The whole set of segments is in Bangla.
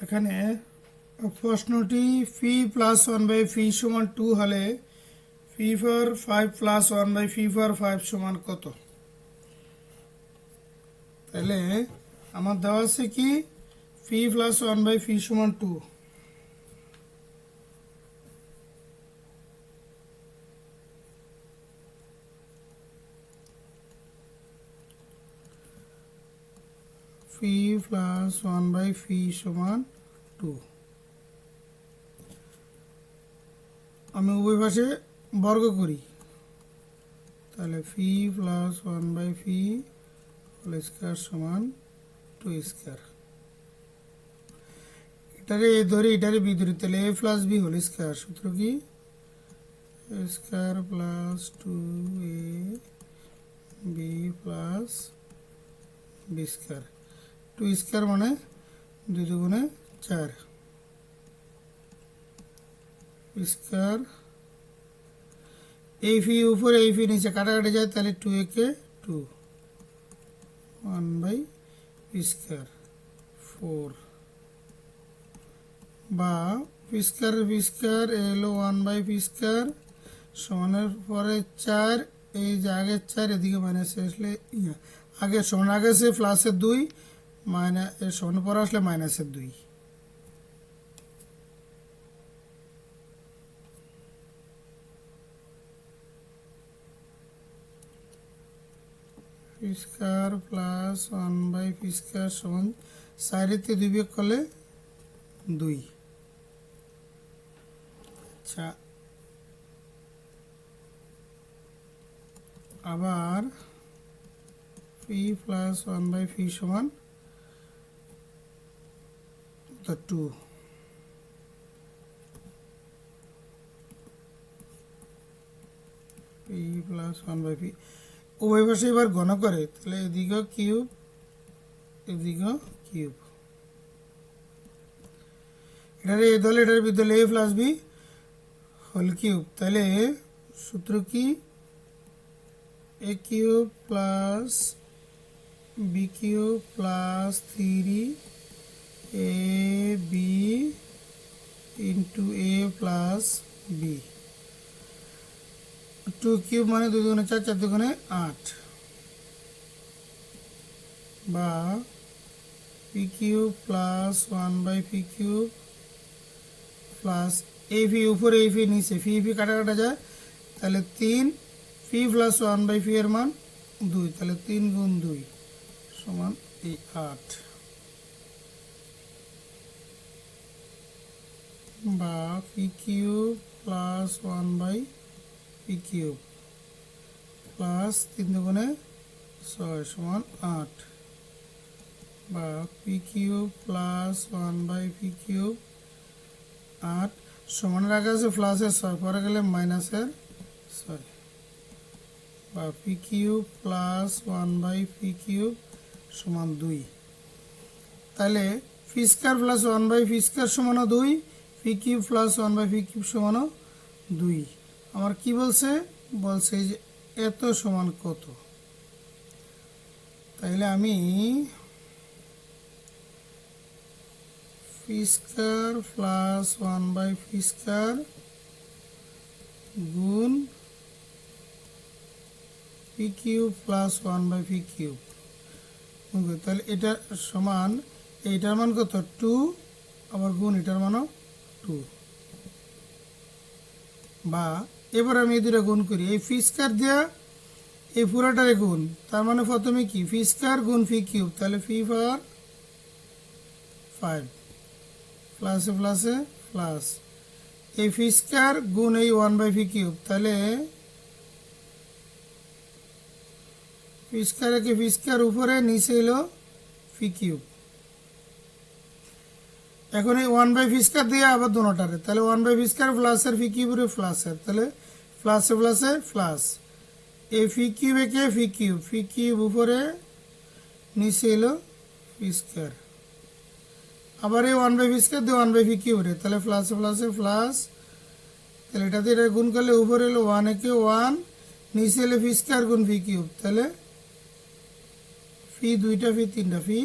এখানে প্রশ্নটি P plus one by P সমান 2 হলে P four 5 plus one by P four 5 সমান কত? তাহলে আমার দেওয়া আছে কি P plus one by P সমান 2। P plus one by P সমান 2। আমি উভয় পাশে বর্গ করি, তাহলে P plus one by P whole square সমান 2 স্কয়ার। এটারে এ ধরে এটারে বি ধরি, তাহলে A plus B whole square, সূত্র কি A square plus 2 A B plus B square. 2 square মানে 2 দুগুণে 4 স্কয়ার। এই ফি উপরে এই ফি নিচে কাটাকাটি যায়, তাহলে 2 একে 2 1 বাই পি স্কয়ার 4, বা পি স্কয়ার এলো 1 বাই পি স্কয়ার সমানের পরে 4, এই যে আগের 4 এদিকে মাইনাস আসলে আগে সমান আগে আছে প্লাসের 2 মাইনাস সমানের পরে আসলে মাইনাসের 2। P square plus 1 by P square সমান 4-তে 2 বিয়োগ করলে 2। আচ্ছা, আবার পি প্লাস 1 বাই পি সমান 2। পি প্লাস 1 বাই পি উভয় পাশে এবার ঘন করে, তাহলে এদিকে কিউব এদিকে কিউব। এটারে এ দলে এটার বিদ্যলে A plus B whole cube, তাহলে সূত্র কি A cube plus B cube plus 3 A B into A plus B. 2 cube মানে 2 দুগুণে 4, 4 দুগুণে 8, বা P cube plus 1 by P cube plus এই ফি উপরে এই ফি নিচে ফি কাটা কাটা যায়, তাহলে 3 ফি প্লাস 1 বাই ফি এর মান 2, তাহলে 3 গুণ 2 সমান এই 8, বা P cube plus 1 by P cube plus 3 দুগুণে 6 সমান 8, বা P cube plus 1 by P cube 8 সমানের আগে আছে প্লাসের 6 পরে গেলে মাইনাসের 6, বা P cube plus 1 by P cube সমান 2। তাহলে P square plus 1 by P square সমানও 2, P cube plus 1 by P cube সমানও 2। আমার কি বলছে যে এত সমান কত? তাইলে আমি P square plus 1 by P square গুণ P cube plus 1 by P cube, তাহলে এটা সমান এইটার মান কত 2, আবার গুণ এটার মানও 2, বা এবার আমি এই দুটো গুণ করি, এই পি স্কয়ার দিয়া এই পুরোটারে গুণ, তার মানে প্রথমে কি পি স্কয়ার গুণ পি কিউব, তাহলে পি পাওয়ার 5 প্লাসে প্লাসে প্লাস এই পি স্কয়ার গুণ এই 1 বাই পি কিউব, তাহলে পি স্কয়ার একে পি স্কয়ার উপরে নিচে এলো পি কিউব। এখন এই 1 বাই পি স্কয়ার দিয়ে আবার দুটোটারে, তাহলে 1 বাই পি স্কয়ার প্লাসের পি কিউবের প্লাসের, তাহলে প্লাসে প্লাসে প্লাস এই পি কিউব একে পি কিউব উপরে নিচে এলো পি স্কয়ার, আবার এই 1 বাই পি স্কয়ার দিয়ে 1 বাই পি কিউবের, তাহলে প্লাসে প্লাসে প্লাস, তাহলে এটা দিয়ে এটা গুণ করলে উপরে এলো 1 একে 1 নিচে এলো পি স্কয়ার গুণ পি কিউব, তাহলে পি 2টা পি 3টা পি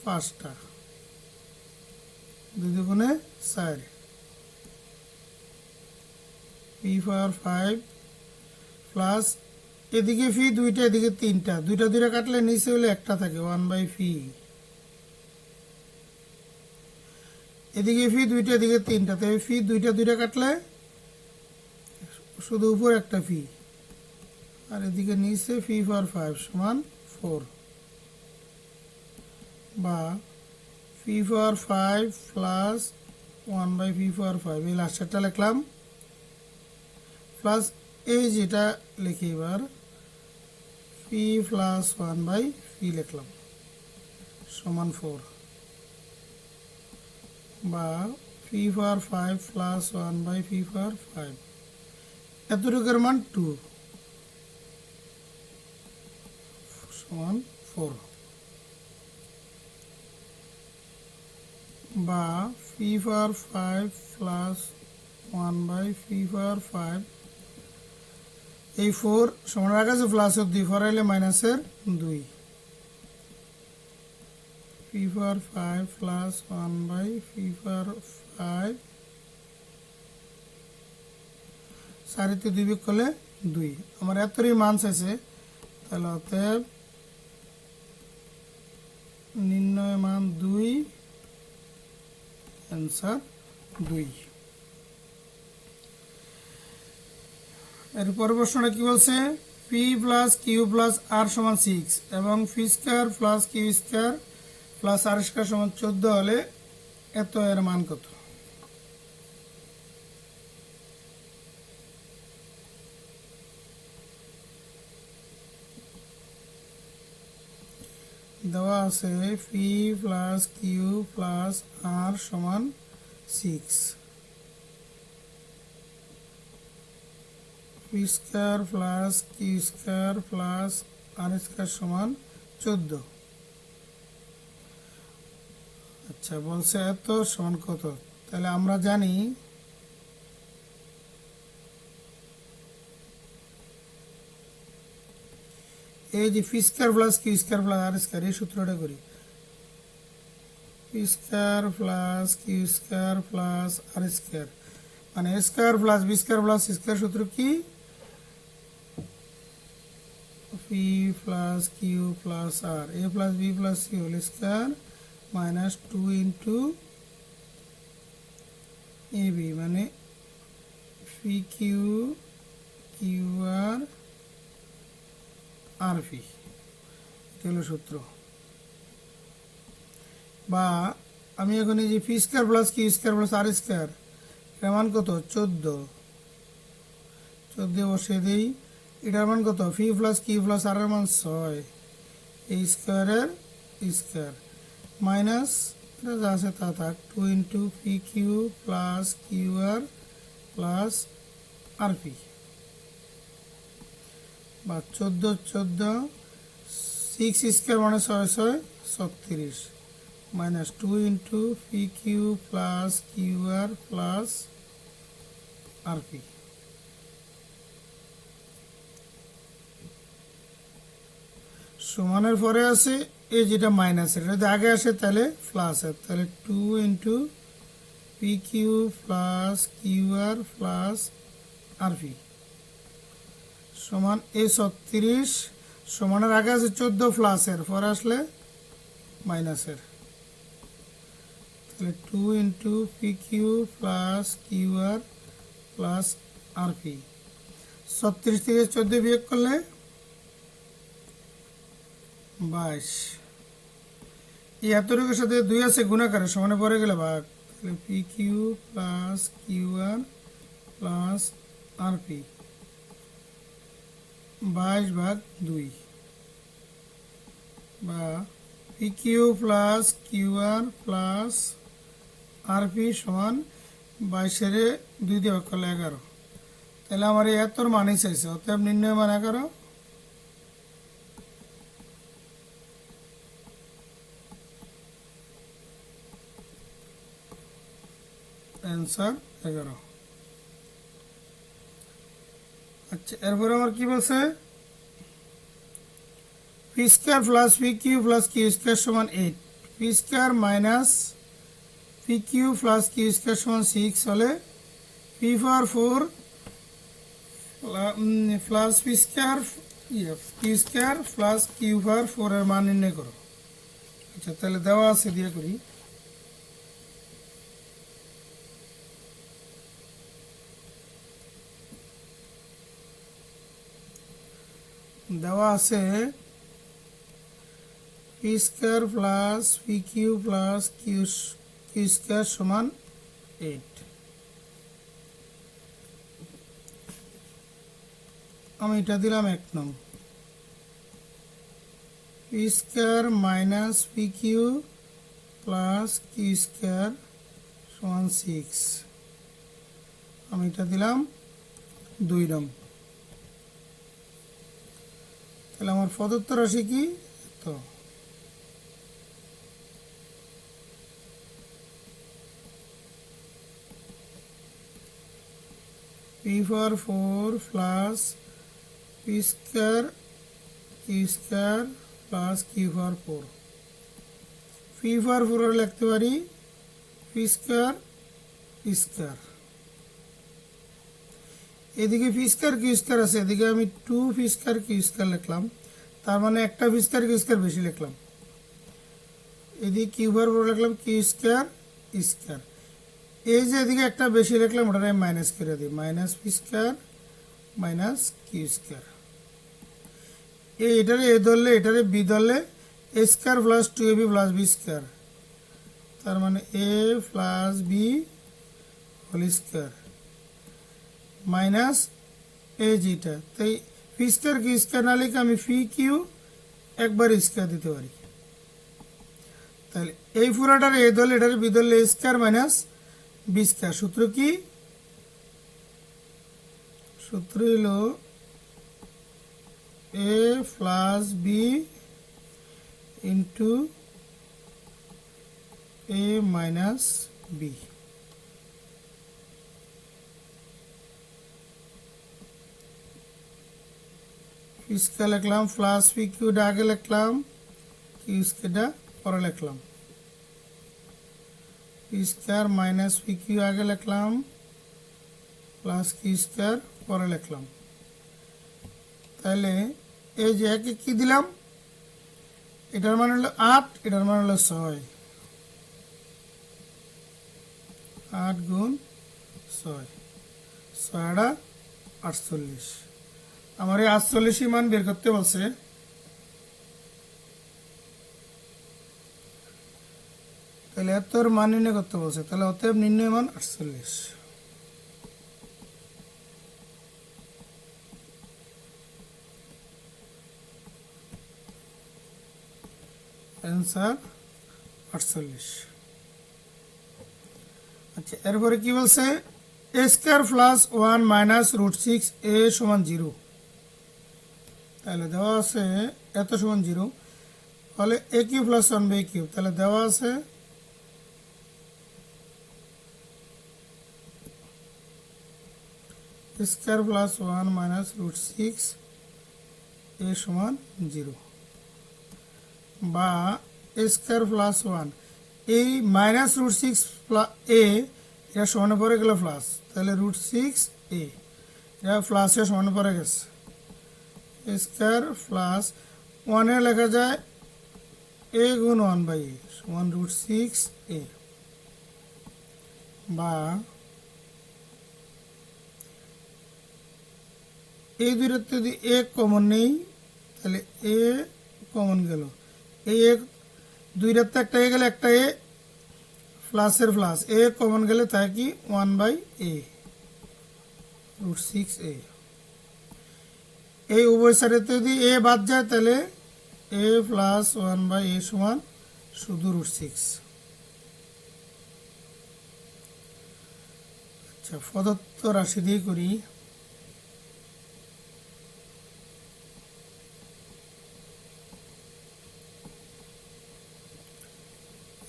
5টা। 2 দুগুণে 4 পি পাওয়ার 5 প্লাস এদিকে ফি দুইটা এদিকে তিনটা দুইটা দুইটা কাটলে নিচে হলে একটা থাকে 1/ফি এদিকে ফি দুইটা এদিকে তিনটা তাই ফি দুইটা দুইটা কাটলে শুধু উপর একটা ফি আর এদিকে নিচে ফি পাওয়ার 5 সমান 4 বা ফি পাওয়ার 5 প্লাস 1/ফি পাওয়ার 5 এই লাস্টেরটা লিখলাম প্লাস এই যেটা লিখি এবার ফি প্লাস 1/ফি লিখলাম সমান 4 বা ফি পাওয়ার 5 প্লাস 1/ফি পাওয়ার 5 এতটুকুর মান 2 সমান 4 বা ফি পাওয়ার 5 প্লাস 1/ফি পাওয়ার 5 এই 4 সমান রাখা প্লাসের 2 4 হলে মাইনাসের 2 ফি পাওয়ার 5 প্লাস 1/ফি পাওয়ার 5 সারিতে 2 বিয়োগ করলে 2 আমার এতই মান চাইছে তাহলে অতএব নির্ণয় মান 2 অ্যান্সার 2 এর পরের প্রশ্নটা কি বলছে P plus Q plus R সমান 6 এবং P square plus Q square plus R square সমান 14 হলে এত এর মান কত দেওয়া আছে P plus Q plus R সমান 6 P square plus Q square plus R square সমান 14 আচ্ছা বলছে এত সমান কত তাহলে আমরা জানি এই যে P square plus Q square plus R square এই সূত্রটা করি P square plus Q square plus R square মানে A square plus B square plus C square সূত্র কি P plus Q plus R A plus B plus C whole square minus 2 into A B মানে P Q Q R R P এটা হলো সূত্র বা আমি এখন এই যে P square plus Q square plus R square এর মান কত 14 বসিয়ে দিই এটার মান কত পি প্লাস কিউ প্লাস আর এর মান 6 এই স্কয়ারের স্কয়ার মাইনাস এটা যা আছে তা থাক 2 into P Q plus Q R plus R P বা 14 6 স্কয়ার মানে 6 36 minus 2 into P Q plus Q R plus R P সমানের পরে আছে এই যেটা মাইনাস এটা যদি আগে আসে তাহলে প্লাস তাহলে 2 into P Q plus Q R plus R P সমান এই 36 সমানের আগে আছে 14 প্লাসের পরে আসলে মাইনাসের তাহলে 2 into P Q plus Q R plus R P 36 থেকে 14 বিয়োগ করলে 22 এই এতটুকুর সাথে 2 আছে গুণাকারে সমানে পড়ে গেলে ভাগ তাহলে P Q plus Q R plus R P 22/2 বা P Q plus Q R plus R P সমান 22 2 দিয়ে ভাগ করলে 11 তাহলে আমার এই এতর মানই চাইছে অতএব নির্ণয় মান 11 অ্যান্সার 11 আচ্ছা এরপরে আমার কি বলছে P square plus P Q plus Q square সমান 8 P square minus P P Q plus Q square সমান 6 হলে P power 4 plus P square Q square plus Q power 4 এর মান নির্ণয় করো। আচ্ছা, তাহলে দেওয়া আছে দিয়ে করি। দেওয়া আছে P square plus P Q plus Q square সমান 8। আমি এটা দিলাম 1 নং। P square minus P Q plus Q square সমান 6, আমি এটা দিলাম 2 নং। তাহলে আমার প্রদত্ত রাশি কি? তো P power 4 plus P square Q square plus Q power 4। P power 4 লিখতে পারি পি স্কোয়ার স্কোয়ার, এদিকে পি স্কোয়ার কিউ স্কোয়ার আছে, এদিকে আমি 2 পি স্কোয়ার কিউ স্কোয়ার লিখলাম, তার মানে একটা পি স্কোয়ার কিউ স্কোয়ার বেশি লিখলাম। এদিকে কিউ পাওয়ার 4 লিখলাম কিউ স্কোয়ার স্কোয়ার, এই যে এদিকে একটা বেশি লিখলাম ওটা আমি মাইনাস করে দিই, minus P square minus Q square. এটারে এ ধরলে এটারে বি ধরলে A square plus 2ab plus B square, তার মানে A plus B whole square minus A যেটা, তাই পি স্কোয়ার কিউ স্কোয়ার না লিখে আমি পি কিউ একবার স্কোয়ার দিতে পারি। তাহলে এই পুরাটার এ ধরলে এটারে বি ধরলে A square minus B square. সূত্র কি? সূত্র হলো A plus B into A minus B. P square লিখলাম প্লাস পি কিউটা আগে লিখলাম, কিউ স্কোয়ারটা পরে লিখলাম, P square minus P Q আগে লিখলাম প্লাস কিউ স্কোয়ার পরে লিখলাম। তাহলে এই যে একে কি দিলাম, এটার মান হলো 8, এটার মান হলো 6, 8 গুণ 6, 6 48। আমার এই 48 মান বের করতে বলছে। তাহলে এতর মান নির্ণয় করতে বলছে, তাহলে অতএব নির্ণয় মান 48। অ্যান্সার 48। আচ্ছা, এরপরে কি বলছে? এ স্কোয়ার প্লাস 1 মাইনাস রুট 6 এ সমান 0। তাহলে দেওয়া আছে এত সমান 0 হলে এ কিউ প্লাস 1 বাই কিউব, তাহলে দেওয়া আছে স্কোয়ার প্লাস 1 মাইনাস রুট 6 এ সমান 0, বা এ স্কোয়ার প্লাস 1 এই মাইনাস রুট 6 এ এটা সমানে পরে গেল প্লাস, তাহলে রুট 6 এ এটা প্লাসে সমানে পরে গেছে। স্কোয়ার প্লাস 1 এ লেখা যায় এ গুণ 1 বাই এ সমান রুট 6 এ, বা এই দুইটার যদি এ কমন নেই তাহলে এ কমন গেল, এই এ দুইটার তো একটা এ গেলে একটা এ প্লাসের প্লাস, এ কমন গেলে তাই কি 1 বাই এ রুট 6 এ। এই উভয় সাইডে যদি এ বাদ যায় তাহলে এ প্লাস 1 বাই এ সমান শুধু রুট 6। আচ্ছা, প্রদত্ত রাশি দিয়ে করি।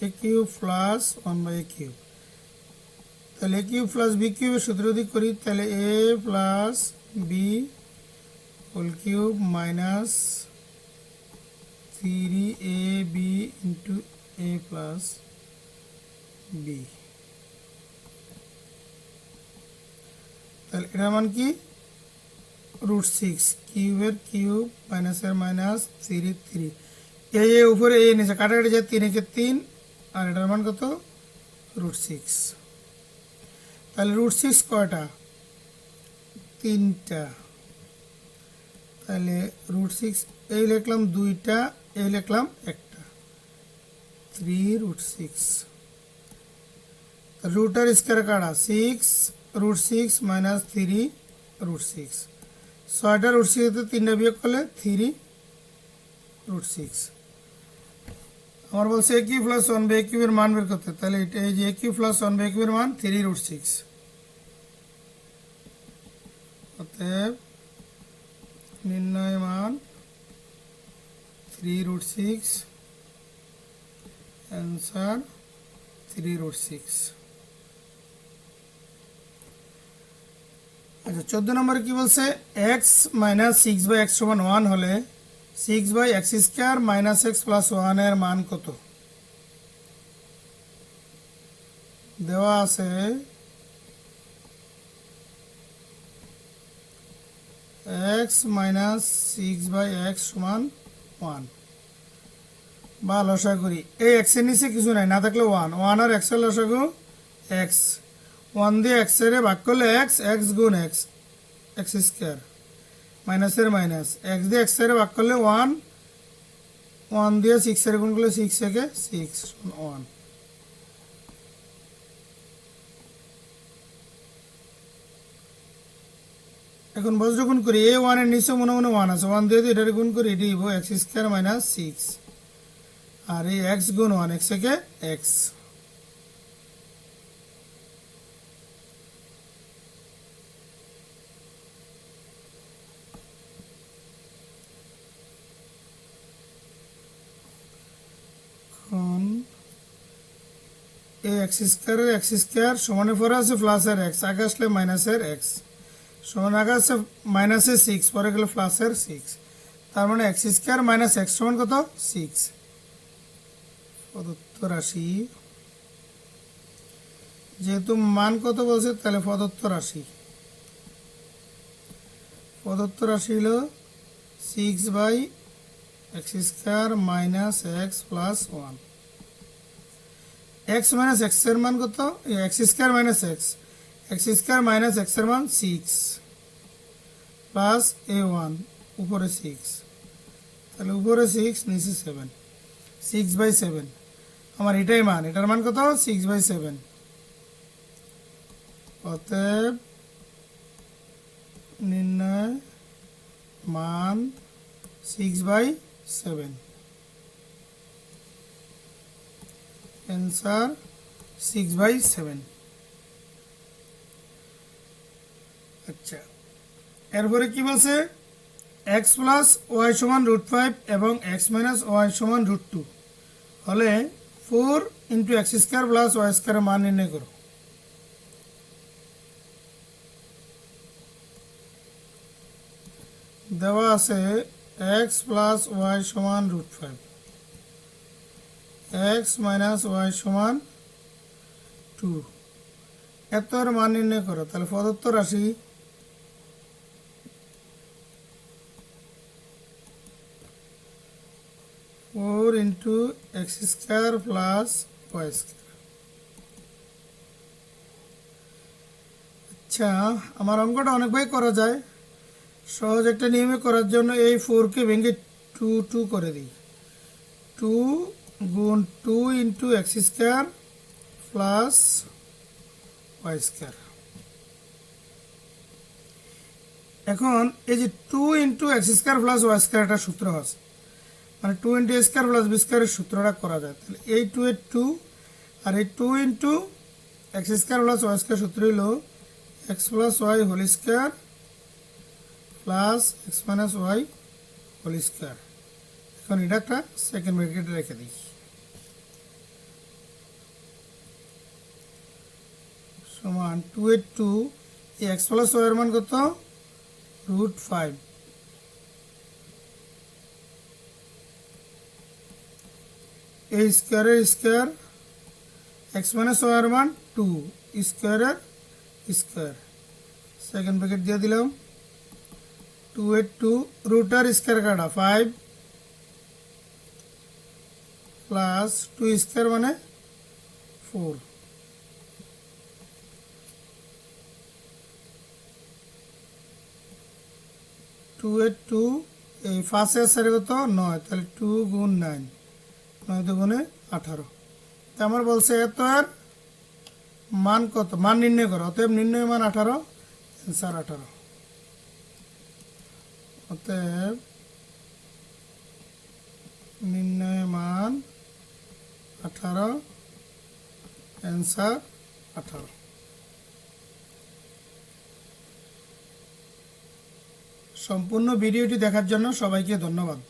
A cube plus 1 by A cube, তাহলে এ কিউব প্লাস বি কিউবের সূত্র যদি করি তাহলে A plus B whole cube minus 3ab into A plus B. তাহলে এটার মান কি √6 কিউবের কিউব মাইনাসের মাইনাস 3 3 এই উপরে এই নিচে কাটাকাটি যায় 3 একে 3 আর এটার মান কত √6। তাহলে √6 কয়টা 3টা। তাহলে √6 এই লিখলাম 2টা এই লিখলাম 1টা 3√6 রুটার স্কয়ার কাটা 6 √6 মাইনাস 3√6 6টা √6 থেকে 3টা বিয়োগ করলে 3√6। আমার বলছে a cube plus 1 by a কিউবের মান বের করতে। তাহলে এটা এই যে a cube plus 1 by a কিউবের মান 3√6। অতএব নির্ণয় মান 3√6, অ্যান্সার 3√6। আচ্ছা 14 নম্বরে কি বলছে x মাইনাস 6 বাই x সমান 1 হলে 6 by x square minus x plus 1 এর মান কত দেওয়া আছে। x মাইনাস 6 বাই x সমান 1 বা লসাগু করি এই x এর নিচে কিছু নাই না থাকলে 1 1 আর x এর লসাগু x 1 দিয়ে x এর ভাগ করলে x x গুণ x x স্কয়ার মাইনাসের মাইনাস x দিয়ে x এর ভাগ করলে 1 1 দিয়ে 6 এর গুণ করলে 6 থেকে 6 1। এখন বজ্র গুণ করি এই 1 এর নিচে মনে মনে 1 আছে 1 দিয়ে এটার গুণ করি এটি হইব x স্কয়ার মাইনাস 6 আর এই x গুণ 1 x থেকে x। এই x স্কয়ারের x স্কয়ার সমানের পরে আছে প্লাসের x আগে আসলে মাইনাসের x সমান আগে আছে মাইনাসের 6 পরে গেলে প্লাসের 6 তার মানে x স্কয়ার মাইনাস x সমান কত 6। প্রদত্ত রাশি যেহেতু মান কত বলছে তাহলে প্রদত্ত রাশি হলো 6 by x square minus x plus 1। x minus x এর মান কত x square minus x square minus x এর মান 6 প্লাস a1 উপরে 6 তাহলে উপরে 6 নিচে 7 6 বাই 7 আমার এটাই মান এটার মান কত 6 বাই 7। অতএব নির্ণয় মান 6 বাই 7 অ্যান্সার 6 বাই 7। আচ্ছা এরপরে কি বলছে x প্লাস ওয়াই সমান √5 এবং x মাইনাস ওয়াই সমান √2 হলে 4 ইন্টু এক্স স্কয়ার প্লাস ওয়াই স্কয়ারের মান নির্ণয় করো। দেওয়া আছে x প্লাস ওয়াই সমান √5 x মাইনাস ওয়াই সমান 2 এর মান নির্ণয় করো। তাহলে প্রদত্ত রাশি four into X square plus Y square. আচ্ছা আমার অঙ্কটা অনেকভাবে করা যায় সহজ একটা নিয়মে করার জন্য এই 4 কে ভেঙে 2 2 করে দিই 2 গুণ 2 into x square plus Y square. এখন এই যে 2 into x square plus Y square একটা সূত্র আছে মানে 2 into A square plus B স্কয়ারের সূত্রটা করা যায়। তাহলে এই 2 এর 2 আর এই 2 into x square plus Y square সূত্র হলো x plus y whole square plus x minus y whole square. এখন এটা একটা সেকেন্ড ব্র্যাকেটে রেখে দিই সমান 2 এর 2 এই এক্স প্লাস ওয়াই এর মান কত √5 এই স্কয়ারের স্কয়ার x মানে স্কয়ার মান 2 স্কয়ারের স্কয়ার সেকেন্ড ব্র্যাকেট দিয়ে দিলাম 2 এর 2 রুটের স্কয়ার কাটা 5 প্লাস 2 স্কয়ার মানে 4 2 এর 2 এই ফার্স্টের সারি কত 9 তাহলে 2 গুণ 9 9 দুগুণে 18 তা আমার বলছে এত এর মান কত মান নির্ণয় করো অতএব নির্ণয় মান 18 অ্যান্সার 18 অতএব নির্ণয় মান 18 অ্যান্সার 18 সম্পূর্ণ ভিডিওটি দেখার জন্য সবাইকে ধন্যবাদ।